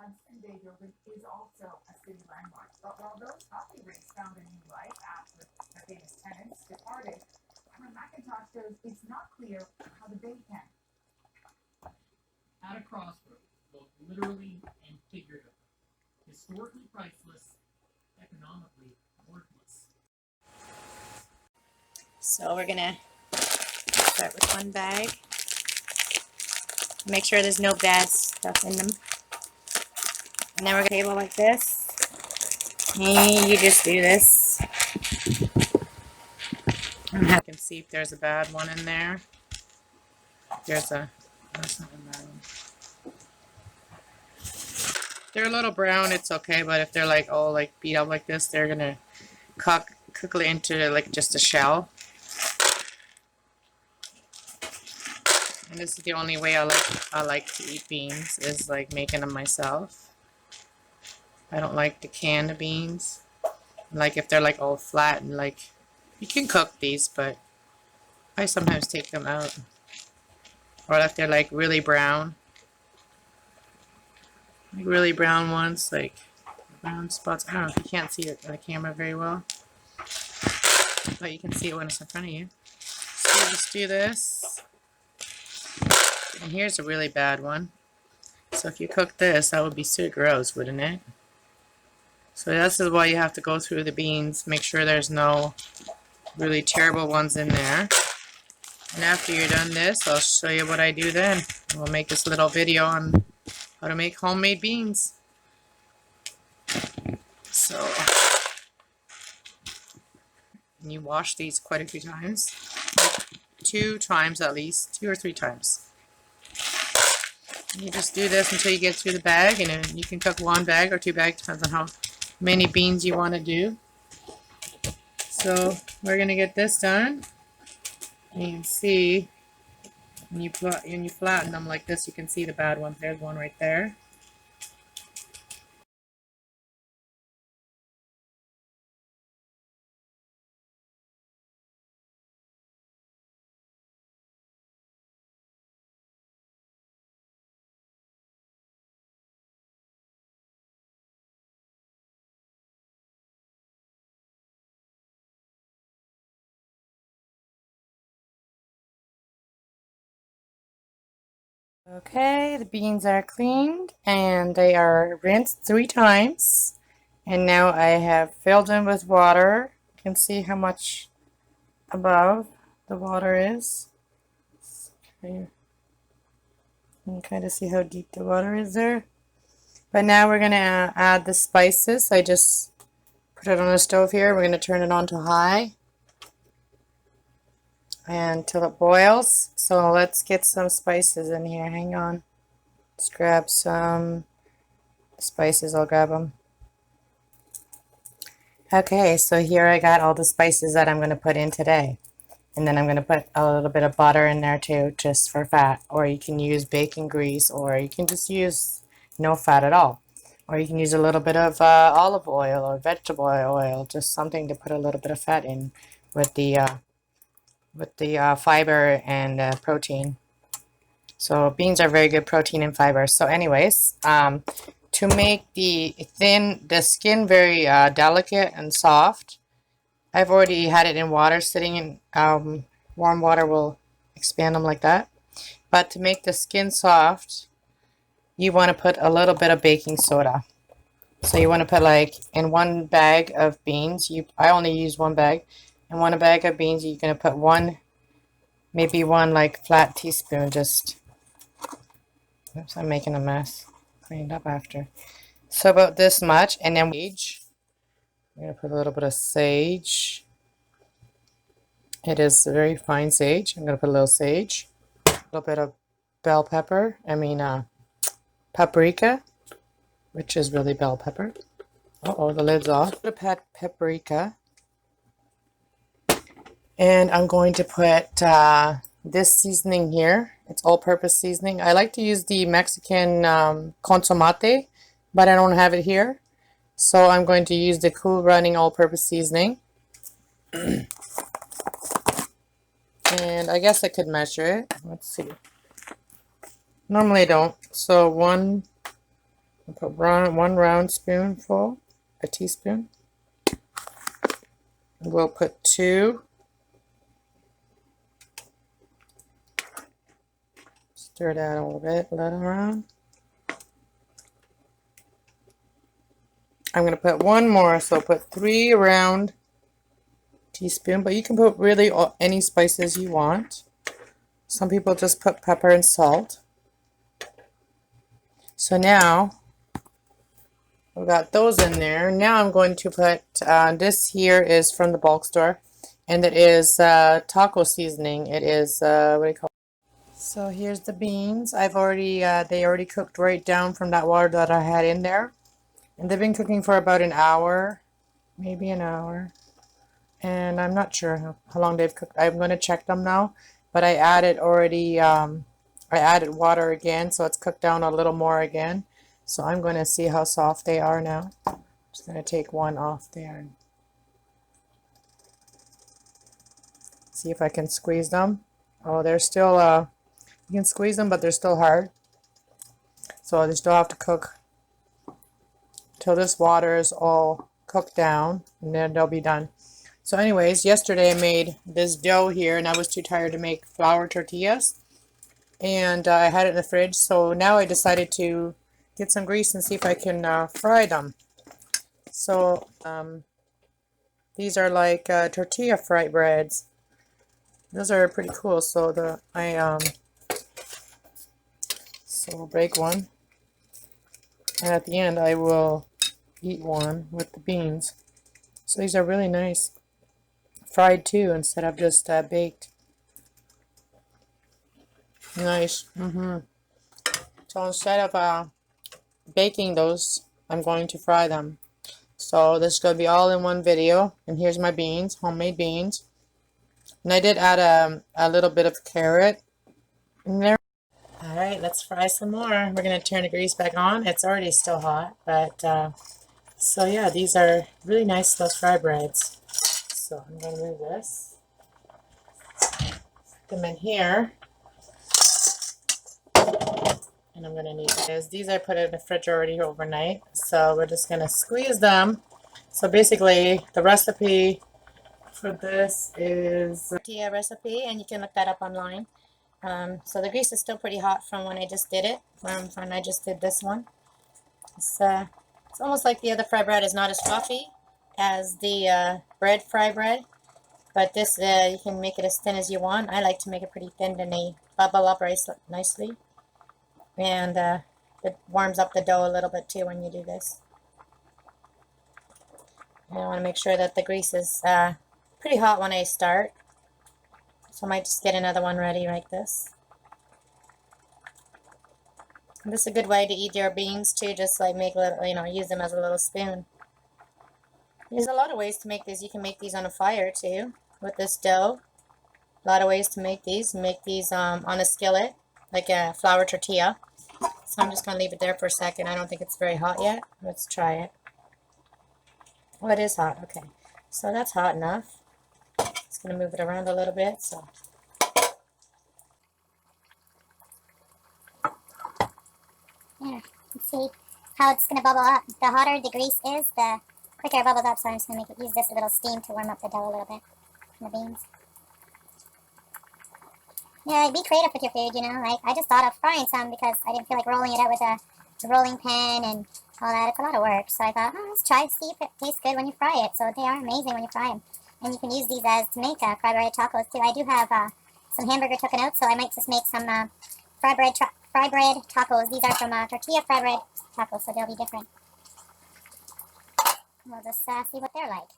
Hudson Bay Building is also a city landmark. But while those coffee rings found a new life after the famous tenants departed, Cameron McIntosh shows it's not clear how the bay can. At a crossroads, both literally and figuratively, historically priceless, economically worthless. So we're gonna start with one bag. Make sure there's no bad stuff in them. And then we're gonna table like this. And you just do this. And I can see if there's a bad one in there. There's not a bad one. They're a little brown, it's okay, but if they're like all like beat up like this, they're gonna cook quickly into like just a shell. And this is the only way I like to eat beans, is like making them myself. I don't like the canned beans. Like if they're like all flat and like, you can cook these, but I sometimes take them out. Or if they're like really brown. Like really brown ones, like brown spots. I don't know if you can't see it on the camera very well, but you can see it when it's in front of you. So you just do this. And here's a really bad one. So if you cook this, that would be so gross, wouldn't it? So this is why you have to go through the beans, make sure there's no really terrible ones in there. And after you're done this, I'll show you what I do then. We'll make this little video on how to make homemade beans. So, you wash these quite a few times. 2 times at least, 2 or 3 times. You just do this until you get through the bag, and then you can cook 1 bag or 2 bags, depends on how many beans you want to do. So we're gonna get this done. And you can see when you flatten them like this, you can see the bad ones. There's one right there. Okay, the beans are cleaned and they are rinsed 3 times. And now I have filled them with water. You can see how much above the water is. Okay. You can kind of see how deep the water is there. But now we're going to add the spices. I just put it on the stove here. We're going to turn it on to high until it boils. So let's get some spices in here. Hang on. Let's grab some spices. I'll grab them. Okay, so here I got all the spices that I'm going to put in today. And then I'm going to put a little bit of butter in there too, just for fat. Or you can use bacon grease, or you can just use no fat at all. Or you can use a little bit of olive oil or vegetable oil, just something to put a little bit of fat in with the fiber and protein. So beans are very good protein and fiber. So anyways, to make the skin very delicate and soft, I've already had it in water sitting in warm water will expand them like that. But to make the skin soft, you want to put a little bit of baking soda. So you want to put like in 1 bag of beans, I only use 1 bag. In 1 bag of beans, you're going to put maybe 1 like flat teaspoon, just, oops, I'm making a mess. Clean it up after. So about this much, and then sage. I'm going to put a little bit of sage. It is very fine sage. I'm going to put a little sage. A little bit of bell pepper. Paprika, which is really bell pepper. Uh-oh, the lid's off. Put paprika. And I'm going to put this seasoning here. It's all-purpose seasoning. I like to use the Mexican consomate, but I don't have it here. So I'm going to use the Cool Running all-purpose seasoning. And I guess I could measure it. Let's see. Normally I don't. So 1 I'll put one round spoonful, a teaspoon. We'll put 2. Stir that a little bit, let it around. I'm going to put 1 more, so put 3 around teaspoon, but you can put really any spices you want. Some people just put pepper and salt. So now we've got those in there. Now I'm going to put, this here is from the bulk store, and it is taco seasoning. It is, what do you call it? So here's the beans. I've already, they already cooked right down from that water that I had in there. And they've been cooking for about an hour, maybe an hour. And I'm not sure how long they've cooked. I'm going to check them now. But I added already, I added water again, so it's cooked down a little more again. So I'm going to see how soft they are now. Just going to take one off there and see if I can squeeze them. Oh, they're still, you can squeeze them, but they're still hard. So they still have to cook till this water is all cooked down, and then they'll be done. So anyways, yesterday I made this dough here, and I was too tired to make flour tortillas. And I had it in the fridge, so now I decided to get some grease and see if I can fry them. So these are like tortilla fry breads. Those are pretty cool. So so we'll break one, and at the end I will eat one with the beans. So these are really nice, fried too instead of just baked. Nice. So instead of baking those, I'm going to fry them. So this is going to be all in one video. And here's my beans, homemade beans. And I did add a little bit of carrot in there. Alright, let's fry some more. We're going to turn the grease back on. It's already still hot, but so yeah, these are really nice, those fry breads. So I'm going to move this. Put them in here. And I'm going to need these I put in the fridge already overnight. So we're just going to squeeze them. So basically the recipe for this is tortilla recipe, and you can look that up online. So the grease is still pretty hot from when I just did it, from when I just did this one. It's almost like the other fry bread is not as fluffy as the bread fry bread. But this, you can make it as thin as you want. I like to make it pretty thin, and they bubble up nicely. And it warms up the dough a little bit too when you do this. And I want to make sure that the grease is pretty hot when I start. So I might just get another one ready like this. And this is a good way to eat your beans too, just like make little, use them as a little spoon. There's a lot of ways to make these. You can make these on a fire too with this dough. A lot of ways to make these. Make these on a skillet, like a flour tortilla. So I'm just going to leave it there for a second. I don't think it's very hot yet. Let's try it. Oh, it is hot. Okay. So that's hot enough. Just going to move it around a little bit. So. Yeah, let's see how it's going to bubble up. The hotter the grease is, the quicker it bubbles up. So I'm just going to use this little steam to warm up the dough a little bit from the beans. Yeah, be creative with your food, Like, I just thought of frying some because I didn't feel like rolling it out with a rolling pin and all that. It's a lot of work. So I thought, let's try to see if it tastes good when you fry it. So they are amazing when you fry them. And you can use these as to make fry bread tacos, too. I do have some hamburger taken out, so I might just make some fry bread tacos. These are from tortilla fry bread tacos, so they'll be different. We'll just see what they're like.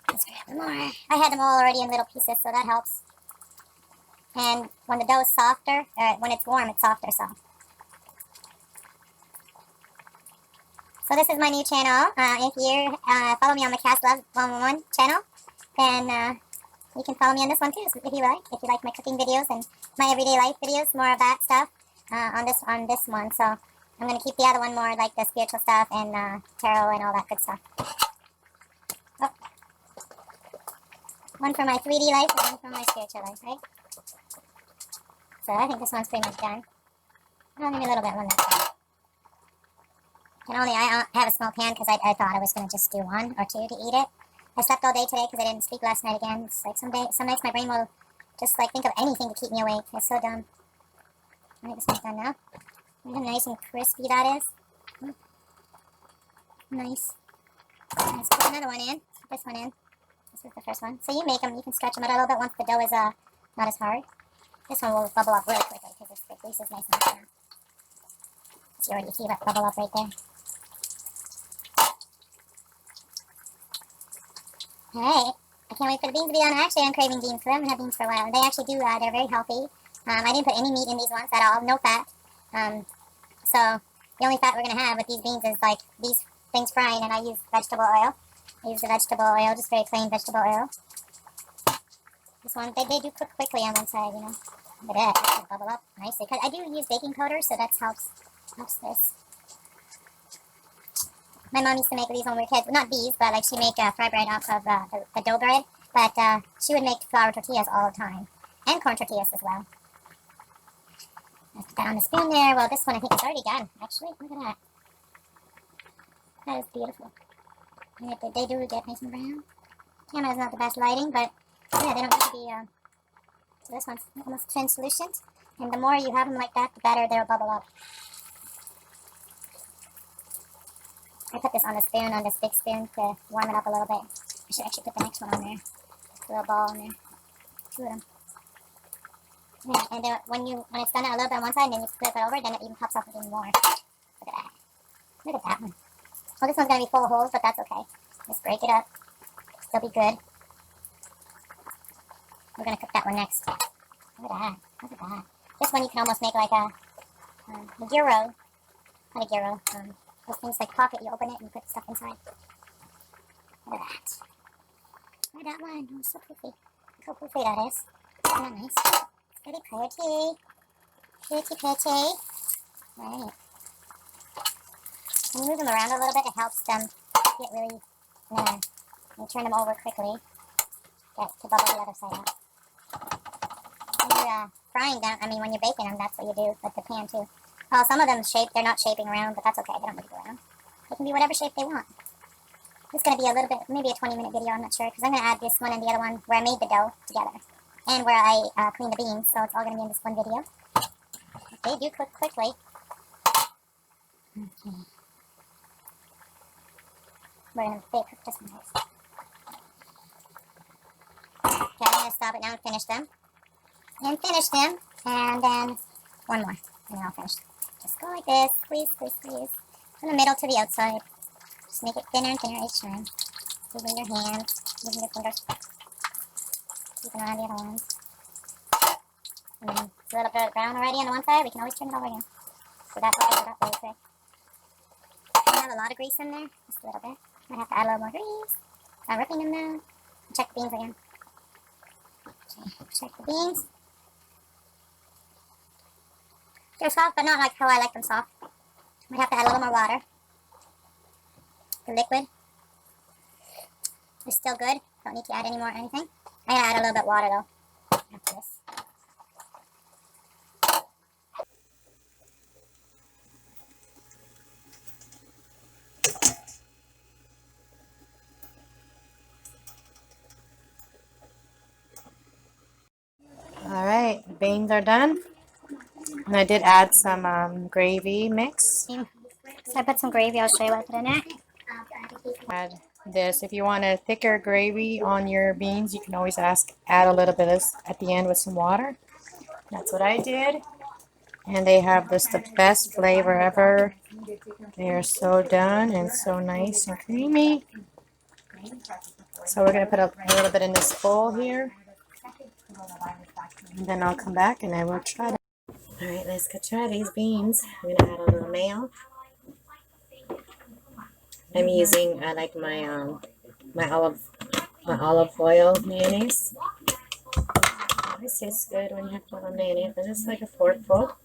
Let's grab them more. I had them all already in little pieces, so that helps. And when the dough is softer, when it's warm, it's softer, so. So this is my new channel. If you follow me on the Cass Loves 111 channel, then you can follow me on this one too, if you like. If you like my cooking videos and my everyday life videos, more of that stuff on this one. So I'm going to keep the other one more like the spiritual stuff and tarot and all that good stuff. Oh. One for my 3D life and one for my spiritual life, right? So I think this one's pretty much done. I'll give me a little bit on that side. And only I have a small pan because I thought I was going to just do 1 or 2 to eat it. I slept all day today because I didn't sleep last night again. It's like some nights my brain will just like think of anything to keep me awake. It's so dumb. I think this one's done now. Look how nice and crispy that is. Nice. Let's put another one in. Put this one in. This is the first one. So you make them, you can stretch them out a little bit once the dough is not as hard. This one will bubble up really quickly because the grease is nice and hot. So you already see that bubble up right there. Alright. I can't wait for the beans to be done. Actually, I'm craving beans because I haven't had beans for a while. They actually do, they're very healthy. I didn't put any meat in these ones at all, no fat. So the only fat we're going to have with these beans is like these things frying, and I use vegetable oil. I use the vegetable oil, just very plain vegetable oil. This one, they do cook quickly on one side, you know. Look at that, it'll bubble up nicely. Because I do use baking powder, so that helps this. My mom used to make these when we were kids. Not these, but like she make fry bread off of the dough bread. But she would make flour tortillas all the time. And corn tortillas as well. Let's put that on the spoon there. Well, this one I think is already done, actually. Look at that. That is beautiful. And they do get nice and brown. Camera is not the best lighting, but yeah, they don't need to be, so this one's almost translucent. And the more you have them like that, the better they'll bubble up. I put this on the spoon, on this big spoon, to warm it up a little bit. I should actually put the next one on there. A little ball in there. 2 of them. Yeah, and then when it's done a little bit on one side, and then you flip it over, then it even pops up even more. Look at that. Look at that one. Well, this one's going to be full of holes, but that's okay. Just break it up. Still be good. We're going to cook that one next. Look at that. Look at that. This one you can almost make like a gyro. Not a gyro. Those things like pocket, you open it and you put stuff inside. Look at that. Look at that one. Oh, so poofy. Look how poofy that is. Isn't that nice? Pretty pretty. Pretty pretty. Right. When you move them around a little bit, it helps them get really, and turn them over quickly. Get to bubble the other side up. When you're frying them, I mean when you're baking them, that's what you do with the pan too. Well, some of them they're not shaping round, but that's okay, they don't need to go round. They can be whatever shape they want. This is going to be a little bit, maybe a 20-minute video, I'm not sure, because I'm going to add this one and the other one where I made the dough together. And where I cleaned the beans, so it's all going to be in this one video. They do cook quickly. Okay. We're going to cook just nice. Okay, I'm going to stop it now and finish them. And finish them, and then one more, and then I'll finish. Just go like this, squeeze, squeeze, squeeze. From the middle to the outside. Just make it thinner and thinner each time. Using your hands, using your fingers. Keeping on the other ones. And then it's a little bit brown already on the one side, we can always turn it over again. So that's what it up really quick. I have a lot of grease in there, just a little bit. Might have to add a little more grease. I'm ripping them now. Check the beans again. Okay, check the beans. They're soft, but not like how I like them soft. Might have to add a little more water. The liquid is still good. Don't need to add any more or anything. I gotta add a little bit of water though. After this. Alright, the beans are done. And I did add some gravy mix. So I put some gravy, I'll show you what I put in there. Add this. If you want a thicker gravy on your beans, you can always add a little bit of this at the end with some water. That's what I did. And they have this the best flavor ever. They are so done and so nice and creamy. So we're going to put a little bit in this bowl here. And then I'll come back and I will try them. Alright, let's go try these beans. I'm going to add a little mayo. I'm using like my my olive oil mayonnaise. This tastes good when you have a little mayonnaise. And it's like a forkful.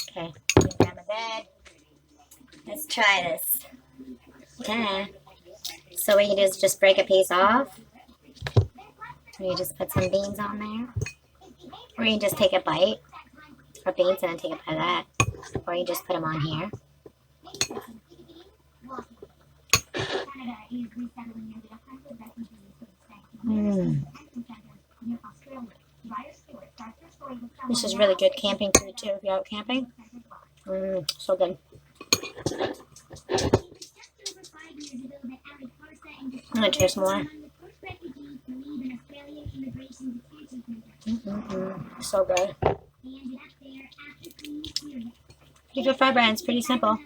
Okay, grab my bag. Let's try this. Okay. So what you do is just break a piece off. And you just put some beans on there. Or you just take a bite of beans and then take a bite of that. Or you just put them on here. Canada is resettling nearly 100 refugees who expect detention centers near Australia. Ryder Stewart, that's her story with This is really good camping food too. If you're out camping, so good. I'm gonna taste more. So good. These are fried brands, pretty simple.